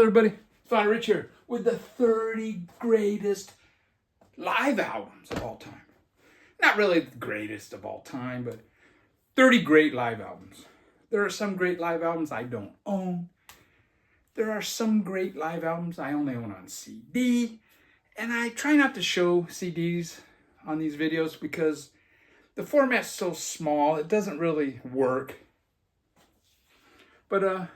Everybody, it's Father Rich here with the 30 greatest live albums of all time. Not really the greatest of all time, but 30 great live albums. There are some great live albums I don't own. There are some great live albums I only own on CD. And I try not to show CDs on these videos because the format's so small, it doesn't really work. But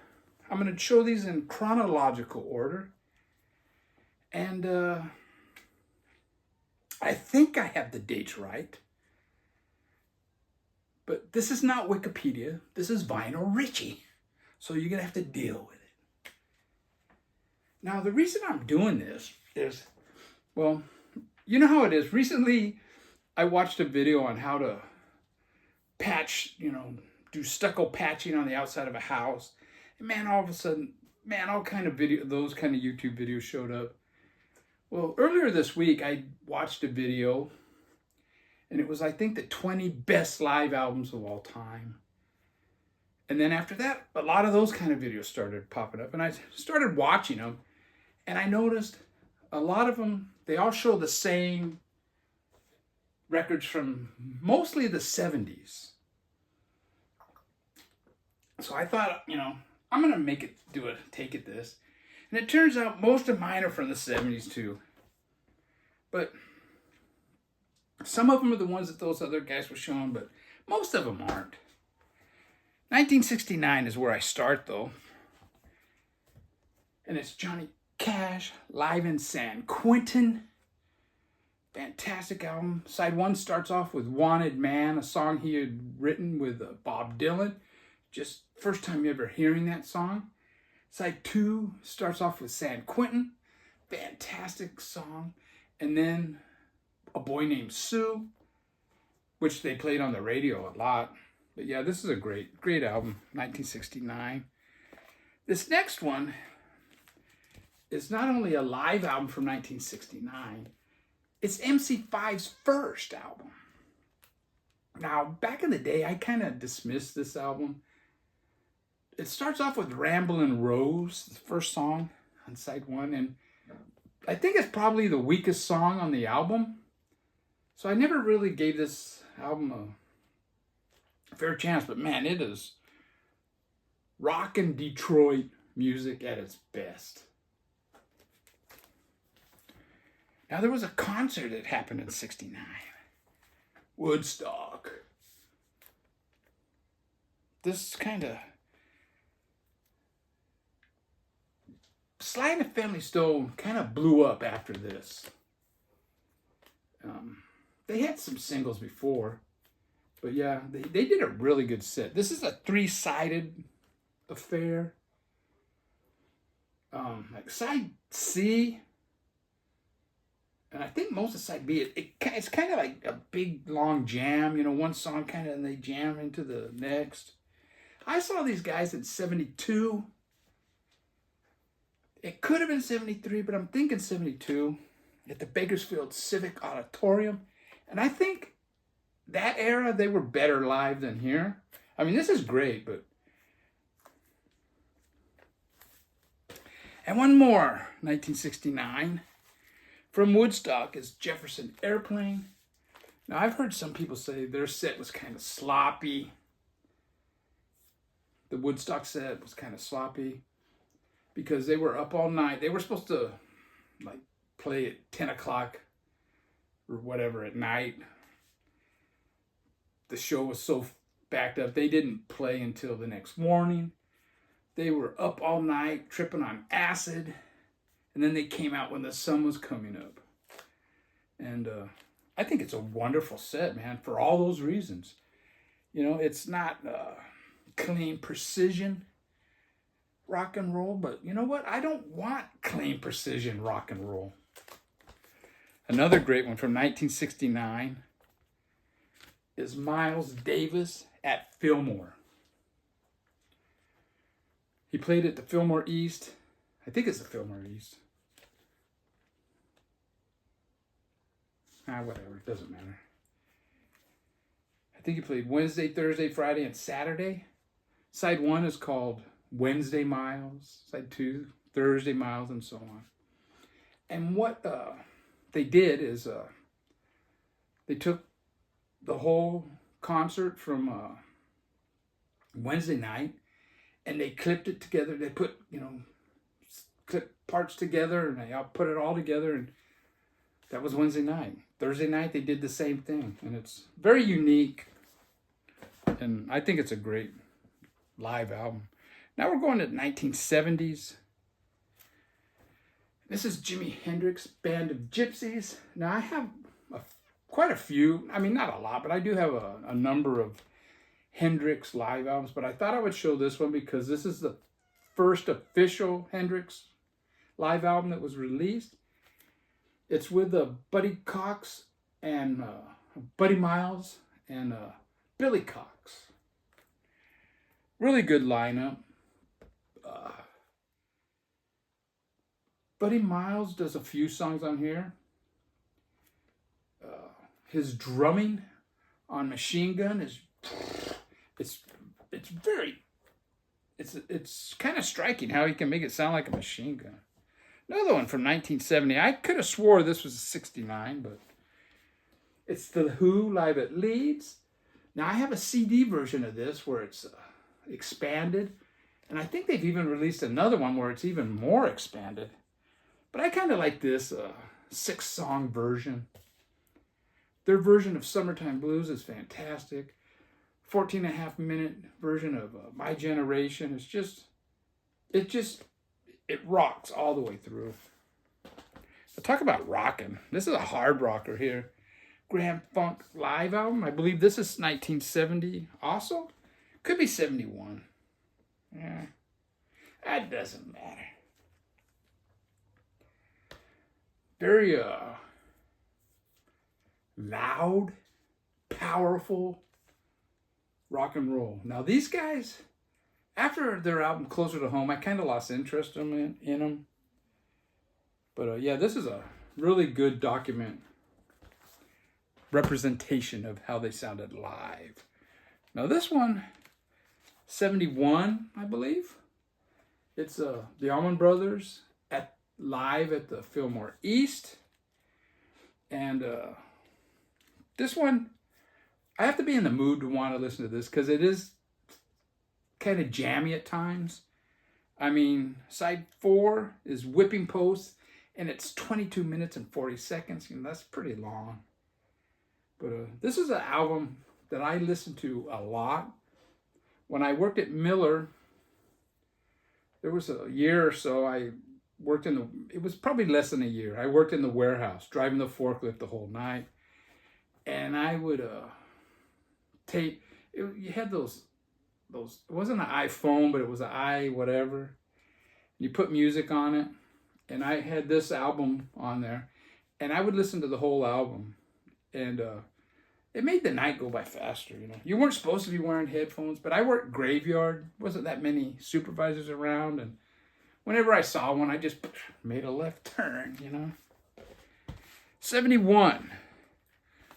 I'm going to show these in chronological order. And I think I have the dates right. But this is not Wikipedia. This is Vinyl Richie. So you're going to have to deal with it. Now, the reason I'm doing this is, well, you know how it is. Recently, I watched a video on how to patch, do stucco patching on the outside of a house. And man, all of a sudden, all kind of those kind of YouTube videos showed up. Well, earlier this week, I watched a video, and it was, I think, the 20 best live albums of all time. And then after that, a lot of those kind of videos started popping up, and I started watching them, and I noticed a lot of them, they all show the same records from mostly the 70s. So I thought, I'm going to take it this. And it turns out most of mine are from the 70s too. But some of them are the ones that those other guys were showing, but most of them aren't. 1969 is where I start though. And it's Johnny Cash, live in San Quentin. Fantastic album. Side 1 starts off with Wanted Man, a song he had written with Bob Dylan. Just first time you ever hearing that song. Side 2 starts off with San Quentin. Fantastic song. And then A Boy Named Sue, which they played on the radio a lot. But yeah, this is a great album, 1969. This next one is not only a live album from 1969, it's MC5's first album. Now, back in the day, I kind of dismissed this album. It starts off with Ramblin' Rose, the first song on side 1, and I think it's probably the weakest song on the album. So I never really gave this album a fair chance, but man, it is rockin' Detroit music at its best. Now, there was a concert that happened in '69. Woodstock. This kind of... Sly and the Family Stone kind of blew up after this. They had some singles before, but yeah, they did a really good set. This is a 3-sided affair. Like side C, and I think most of side B, it's kind of like a big long jam. One song kind of, and they jam into the next. I saw these guys in '72. It could have been '73, but I'm thinking '72 at the Bakersfield Civic Auditorium. And I think that era, they were better live than here. I mean, this is great, but... And one more, 1969, from Woodstock is Jefferson Airplane. Now, I've heard some people say their set was kind of sloppy. The Woodstock set was kind of sloppy because they were up all night. They were supposed to play at 10 o'clock or whatever at night. The show was so backed up, they didn't play until the next morning. They were up all night, tripping on acid, and then they came out when the sun was coming up. And I think it's a wonderful set, man, for all those reasons. It's not clean precision rock and roll, but you know what? I don't want clean precision rock and roll. Another great one from 1969 is Miles Davis at Fillmore. He played at the Fillmore East. I think it's the Fillmore East. Whatever, it doesn't matter. I think he played Wednesday, Thursday, Friday, and Saturday. Side 1 is called Wednesday Miles. Side 2, Thursday Miles, and so on. And what they did is they took the whole concert from Wednesday night, and they clipped it together. They put, clip parts together, and they all put it all together, and that was Wednesday night. Thursday night, they did the same thing, and it's very unique, and I think it's a great live album. Now we're going to the 1970s. This is Jimi Hendrix Band of Gypsys. Now I have quite a few, I mean, not a lot, but I do have a number of Hendrix live albums, but I thought I would show this one because this is the first official Hendrix live album that was released. It's with Buddy Cox and Buddy Miles and Billy Cox. Really good lineup. Buddy Miles does a few songs on here. His drumming on Machine Gun is it's kind of striking how he can make it sound like a machine gun. Another one from 1970. I could have swore this was 69, but it's The Who live at Leeds. Now I have a CD version of this where it's expanded, and I think they've even released another one where it's even more expanded. But I kind of like this 6-song version. Their version of Summertime Blues is fantastic. 14.5-minute version of My Generation. It rocks all the way through. But talk about rocking. This is a hard rocker here. Grand Funk live album. I believe this is 1970 also. Could be 71. Yeah. That doesn't matter. Very loud, powerful rock and roll. Now these guys, after their album Closer to Home, I kind of lost interest in them. But yeah, this is a really good representation of how they sounded live. Now this one, 71, I believe. It's the Allman Brothers live at the Fillmore East. And this one, I have to be in the mood to want to listen to this because it is kind of jammy at times. I mean, side 4 is Whipping Post, and it's 22 minutes and 40 seconds. That's pretty long. But this is an album that I listened to a lot. When I worked at Miller, there was a year or so I worked it was probably less than a year. I worked in the warehouse, driving the forklift the whole night. And I would you had those, it wasn't an iPhone, but it was an whatever. You put music on it. And I had this album on there. And I would listen to the whole album. And it made the night go by faster, You weren't supposed to be wearing headphones, but I worked graveyard. Wasn't that many supervisors around. And whenever I saw one, I just made a left turn, 71.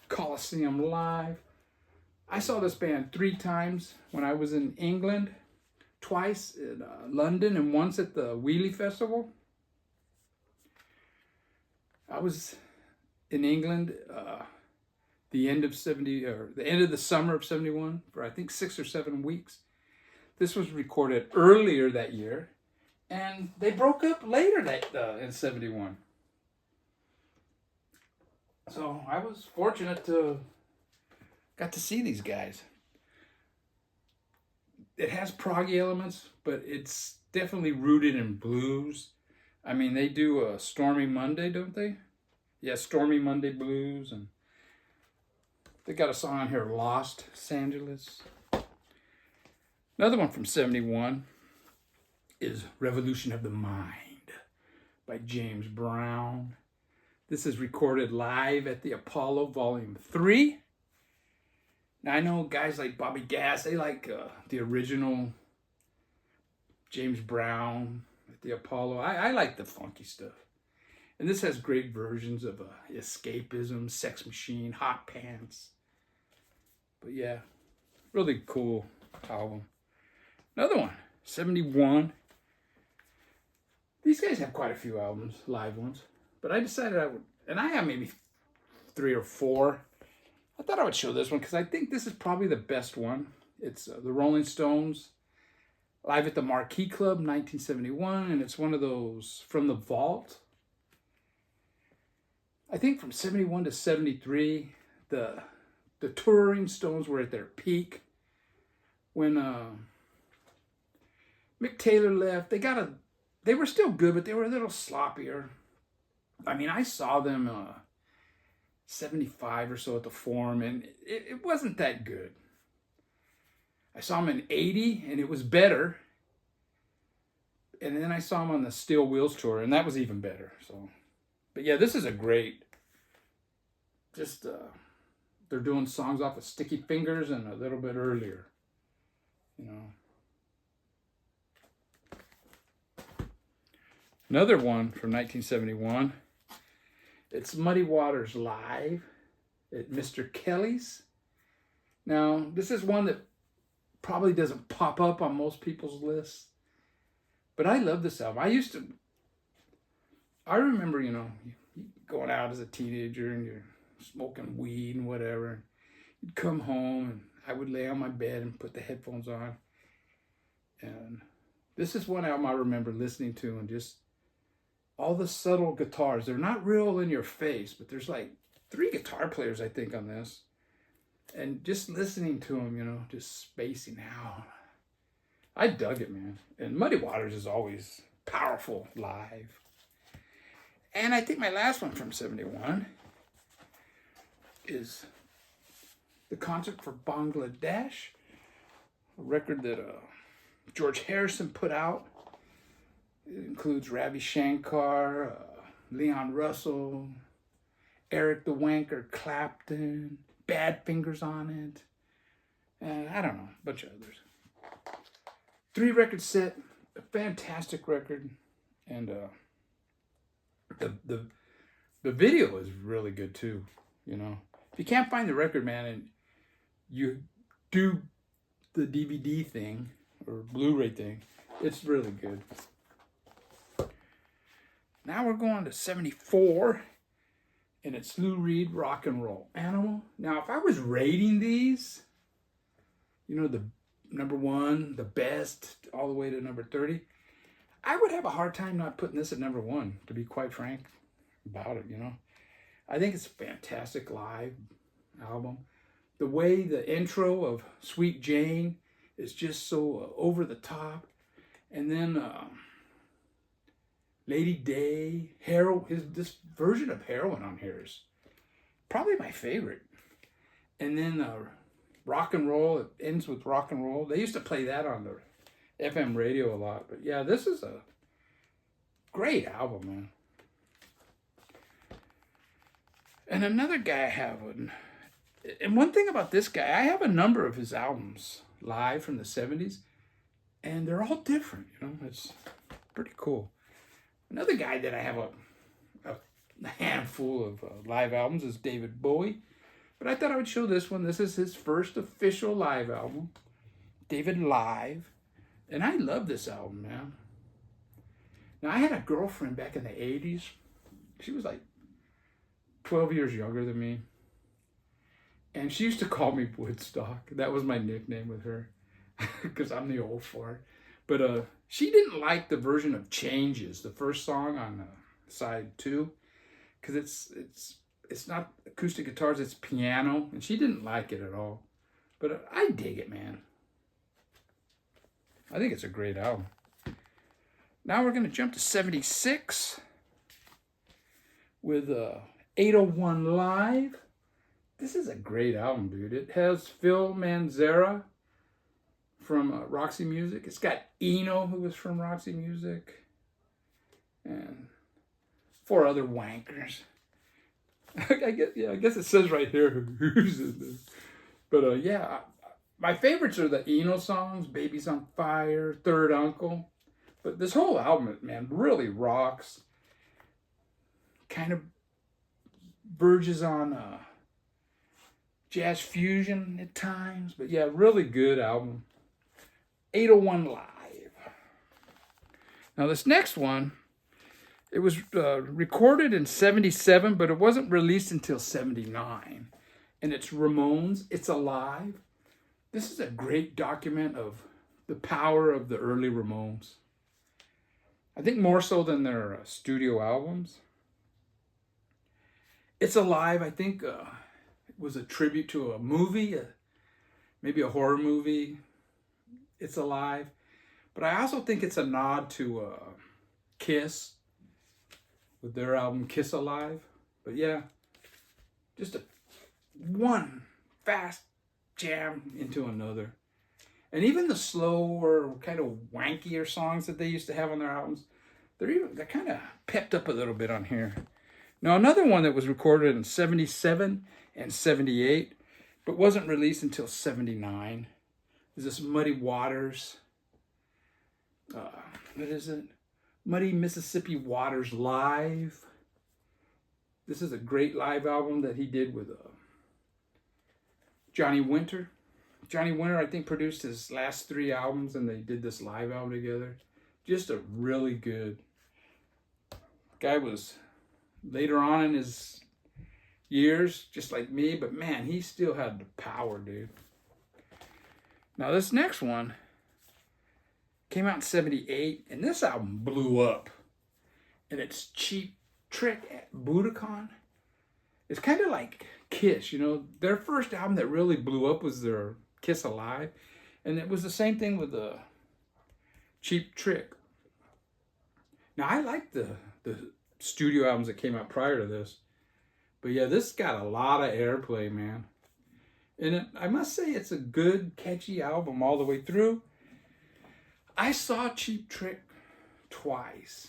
Coliseum Live. I saw this band 3 times when I was in England, twice in London and once at the Wheelie Festival. I was in England the end of the summer of 71 for I think 6 or 7 weeks. This was recorded earlier that year, and they broke up later in 71. So I was fortunate to got to see these guys. It has proggy elements, but it's definitely rooted in blues. I mean, they do a Stormy Monday, don't they? Yeah, Stormy Monday Blues, and they got a song on here, Lost Angeles. Another one from 71 is Revolution of the Mind by James Brown. This is recorded live at the Apollo Volume 3. Now, I know guys like Bobby Gass, they like the original James Brown at the Apollo. I like the funky stuff. And this has great versions of Escapism, Sex Machine, Hot Pants. But yeah, really cool album. Another one, 71. These guys have quite a few albums, live ones. But I decided I would, and I have maybe 3 or 4. I thought I would show this one because I think this is probably the best one. It's the Rolling Stones, Live at the Marquee Club, 1971, and it's one of those from the vault. I think from 71 to 73, the touring Stones were at their peak. When Mick Taylor left, they were still good, but they were a little sloppier. I mean, I saw them 75 or so at the Forum, and it wasn't that good. I saw them in 80, and it was better. And then I saw them on the Steel Wheels tour, and that was even better. So, but yeah, this is a great. Just they're doing songs off of Sticky Fingers and a little bit earlier, you know. Another one from 1971. It's Muddy Waters Live at Mr. Kelly's. Now, this is one that probably doesn't pop up on most people's lists, but I love this album. I remember, you know, going out as a teenager and you're smoking weed and whatever. You'd come home and I would lay on my bed and put the headphones on. And this is one album I remember listening to, and just all the subtle guitars. They're not real in your face, but there's like 3 guitar players, I think, on this. And just listening to them, you know, just spacing out. I dug it, man. And Muddy Waters is always powerful live. And I think my last one from 71 is the Concert for Bangladesh, a record that George Harrison put out. It includes Ravi Shankar, Leon Russell, Eric the Wanker Clapton, Badfingers on it, and I don't know, a bunch of others. 3 record set, a fantastic record, and the video is really good too. You know, if you can't find the record, man, and you do the DVD thing or Blu-ray thing, it's really good. Now we're going to 74, and it's Lou Reed, Rock and Roll Animal. Now, if I was rating these, you know, the number 1, the best, all the way to number 30, I would have a hard time not putting this at number 1, to be quite frank about it, you know. I think it's a fantastic live album. The way the intro of Sweet Jane is just so over the top. And then Lady Day, this version of Heroin on here is probably my favorite. And then Rock and Roll, it ends with Rock and Roll. They used to play that on the FM radio a lot. But yeah, this is a great album, man. And another guy I have, and one thing about this guy, I have a number of his albums live from the 70s, and they're all different, you know. It's pretty cool. Another guy that I have a handful of live albums is David Bowie. But I thought I would show this one. This is his first official live album, David Live. And I love this album, man. Now, I had a girlfriend back in the 80s. She was like 12 years younger than me. And she used to call me Woodstock. That was my nickname with her, because I'm the old fart. But she didn't like the version of Changes, the first song on side 2, because it's not acoustic guitars, it's piano, and she didn't like it at all. But I dig it, man. I think it's a great album. Now we're going to jump to 76 with 801 Live. This is a great album, dude. It has Phil Manzarek from Roxy Music. It's got Eno, who was from Roxy Music, and 4 other wankers. I guess it says right here who's in this. But yeah, my favorites are the Eno songs, Baby's on Fire, Third Uncle. But this whole album, man, really rocks. Kind of verges on jazz fusion at times. But yeah, really good album. 801 Live. Now this next one It was recorded in 77, but it wasn't released until 79. And it's Ramones, It's Alive. This is a great document of the power of the early Ramones. I think more so than their studio albums. It's Alive, I think, it was a tribute to a movie, maybe a horror movie. It's Alive. But I also think it's a nod to Kiss with their album Kiss Alive. But yeah, just one fast jam into another. And even the slower, kind of wankier songs that they used to have on their albums, they're kind of pepped up a little bit on here. Now, another one that was recorded in 77 and 78, but wasn't released until 79, is this Muddy Waters. What is it? Muddy Mississippi Waters Live. This is a great live album that he did with Johnny Winter. Johnny Winter, I think, produced his last 3 albums, and they did this live album together. Just a really good. Guy was later on in his years, just like me, but man, he still had the power, dude. Now, this next one came out in 78, and this album blew up. And it's Cheap Trick at Budokan. It's kind of like Kiss, you know. Their first album that really blew up was their Kiss Alive. And it was the same thing with the Cheap Trick. Now, I like the studio albums that came out prior to this. But yeah, this got a lot of airplay, man. And I must say, it's a good, catchy album all the way through. I saw Cheap Trick twice.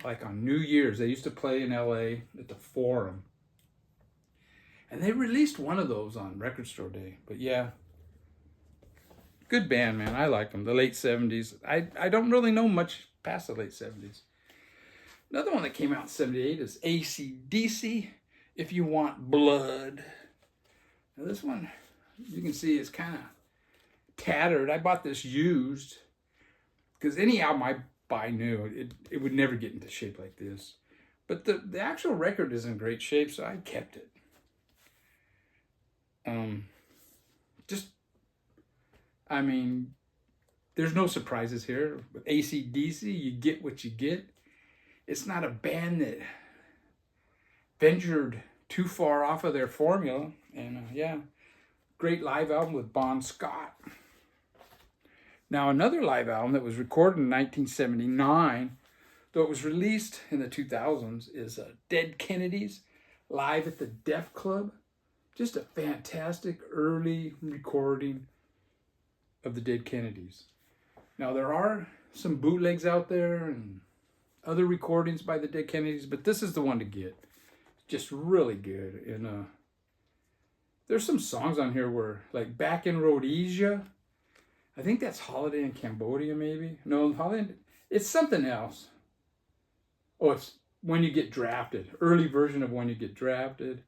Like on New Year's. They used to play in LA at the Forum. And they released one of those on Record Store Day. But yeah, good band, man. I like them. The late 70s. I don't really know much past the late 70s. Another one that came out in 78 is AC/DC, If You Want Blood. Now this one, you can see it's kind of tattered. I bought this used because any album I buy new, it would never get into shape like this. But the actual record is in great shape, so I kept it. I mean, there's no surprises here. With AC/DC, you get what you get. It's not a band that ventured too far off of their formula. And yeah, great live album with Bon Scott. Now, another live album that was recorded in 1979, though it was released in the 2000s, is Dead Kennedys, Live at the Def Club. Just a fantastic early recording of the Dead Kennedys. Now, there are some bootlegs out there and other recordings by the Dead Kennedys, but this is the one to get. Just really good. And there's some songs on here where, like Back in Rhodesia, I think that's Holiday in Cambodia, maybe. No, Holiday, it's something else. Oh, it's When You Get Drafted. Early version of When You Get Drafted.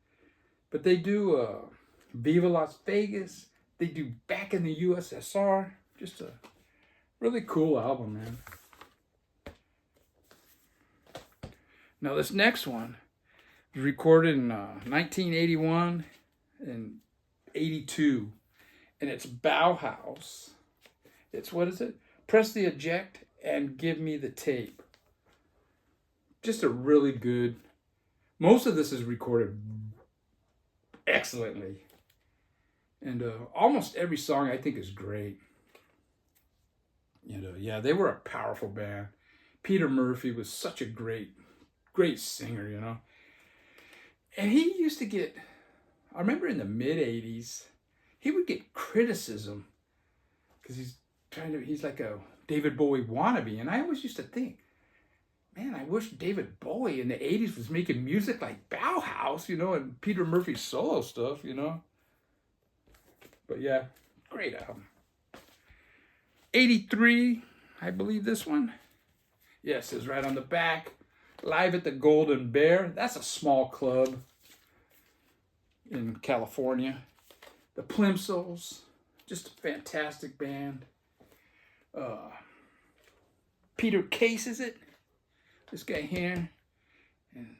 But they do Viva Las Vegas. They do Back in the USSR. Just a really cool album, man. Now, this next one was recorded in 1981 and 82. And it's Bauhaus. It's, what is it? Press the eject and give me the tape. Just a really good. Most of this is recorded excellently. And almost every song I think is great. Yeah, they were a powerful band. Peter Murphy was such a great singer, you know. And he used to get, I remember in the mid 80s, he would get criticism because he's like a David Bowie wannabe. And I always used to think, man, I wish David Bowie in the 80s was making music like Bauhaus, you know, and Peter Murphy's solo stuff, you know. But yeah, great album. 83, I believe this one. Yes, it's right on the back. Live at the Golden Bear. That's a small club in California. The Plimsouls, just a fantastic band. Peter Case, is it? This guy here, and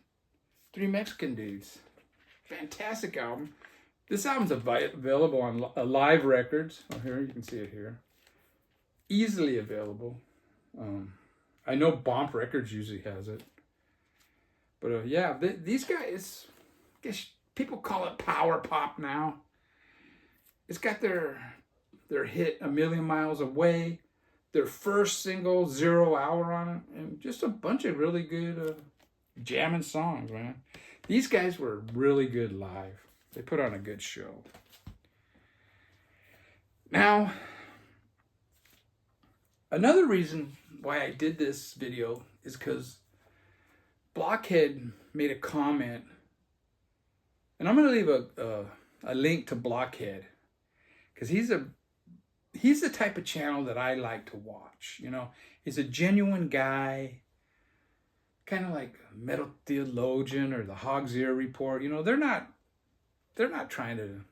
three Mexican dudes. Fantastic album. This album's available on Live Records. Oh, here, you can see it here. Easily available. I know Bomp Records usually has it. But yeah, these guys, I guess people call it power pop now. It's got their hit A Million Miles Away, their first single, 0 Hour on it, and just a bunch of really good jamming songs, man. These guys were really good live. They put on a good show. Now, another reason why I did this video is because Blockhead made a comment, and I'm going to leave a link to Blockhead, because he's the type of channel that I like to watch. You know, he's a genuine guy, kind of like Metal Theologian or the Hog's Ear Report. You know, they're not trying to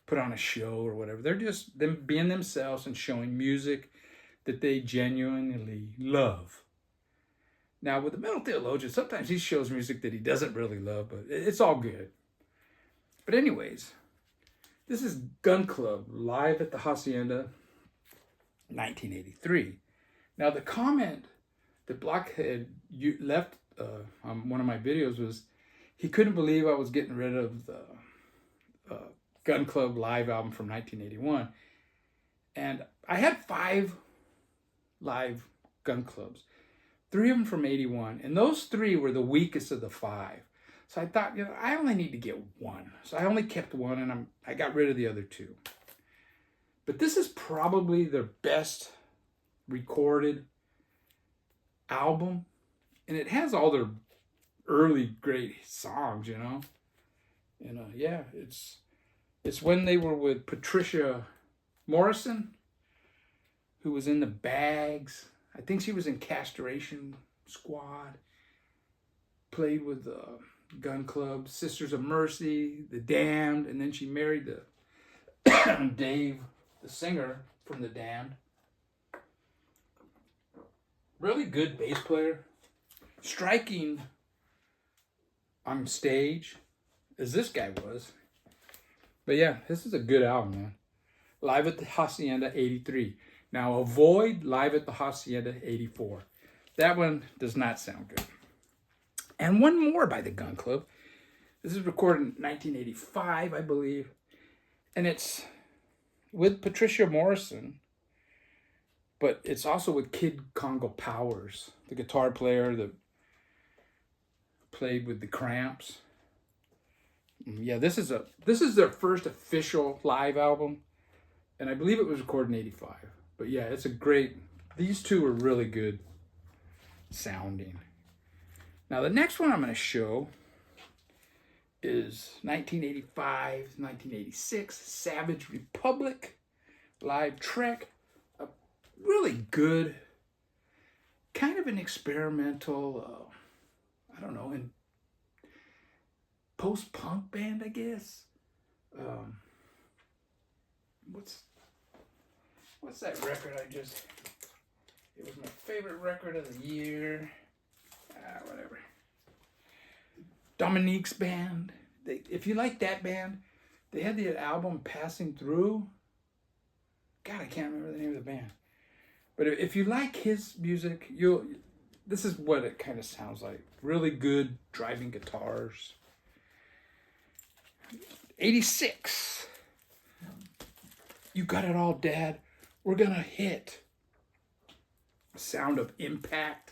put on a show or whatever. They're just them being themselves and showing music that they genuinely love. Now, with the Metal Theologian, sometimes he shows music that he doesn't really love, but it's all good. But anyways, this is Gun Club, live at the Hacienda, 1983. Now, the comment that Blockhead left on one of my videos was he couldn't believe I was getting rid of the Gun Club live album from 1981. And I had 5 live Gun Clubs, 3 of them from 81, and those 3 were the weakest of the 5. So I thought, you know, I only need to get 1. So I only kept 1, and I got rid of the other 2. But this is probably their best recorded album, and it has all their early great songs, you know. And yeah, it's when they were with Patricia Morrison, who was in the Bags. I think she was in Castration Squad. Played with the Gun Club, Sisters of Mercy, The Damned, and then she married the Dave, the singer from The Damned. Really good bass player. Striking on stage as this guy was. But yeah, this is a good album, man. Live at the Hacienda, 83. Now, avoid Live at the Hacienda, 84. That one does not sound good. And one more by the Gun Club. This is recorded in 1985, I believe. And it's with Patricia Morrison, but it's also with Kid Congo Powers, the guitar player that played with the Cramps. Yeah, this is their first official live album, and I believe it was recorded in 85. But yeah, it's a great, these two are really good sounding. Now the next one I'm going to show is 1985, 1986, Savage Republic live Trek. A really good, kind of an experimental, I don't know, in post-punk band, I guess. What's that record it was my favorite record of the year. Whatever. Dominique's band. If you like that band, they had the album Passing Through. God, I can't remember the name of the band. But if you like his music, this is what it kind of sounds like. Really good driving guitars. 86. You Got It All, Dad. We're gonna hit. Sound of Impact.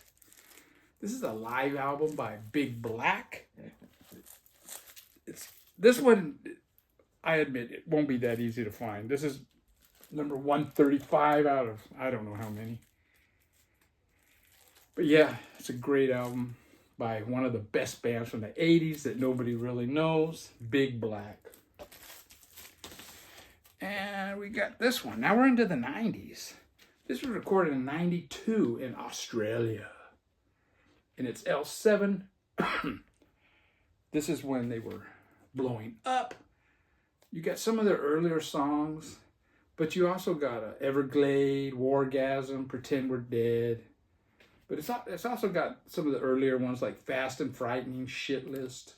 This is a live album by Big Black. This one, I admit, it won't be that easy to find. This is number 135 out of I don't know how many. But yeah, it's a great album by one of the best bands from the 80s that nobody really knows, Big Black. And we got this one. Now we're into the 90s. This was recorded in 92 in Australia. And it's L7. This is when they were blowing up. You got some of their earlier songs, but you also got Everglade, Wargasm, Pretend We're Dead. But it's also got some of the earlier ones like Fast and Frightening, Shit List.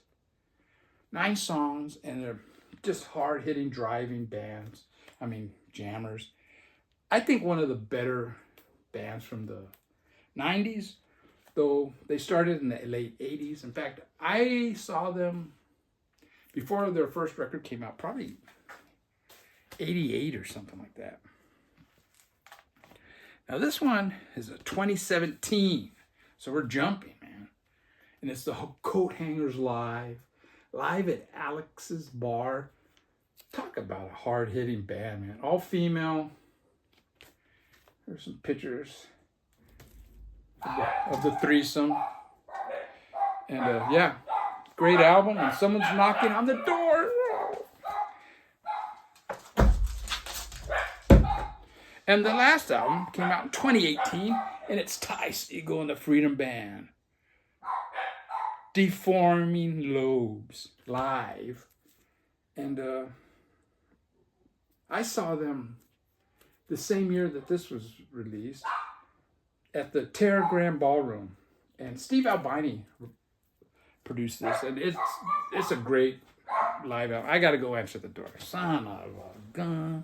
9 songs, and they're just hard-hitting, driving bands. I mean, jammers. I think one of the better bands from the 90s, though they started in the late 80s. In fact, I saw them before their first record came out, probably 88 or something like that. Now this one is a 2017, so we're jumping, man. And it's the Coat Hangers live at Alex's Bar. Talk about a hard-hitting band, man. All female. There's some pictures of the threesome. And yeah, great album. And someone's knocking on the door. And the last album came out in 2018, and it's Ty Segall and the Freedom Band. Deforming Lobes live. And I saw them the same year that this was released at the Terragram Ballroom. And Steve Albini produced this, and it's a great live album. I got to go answer the door. Son of a gun.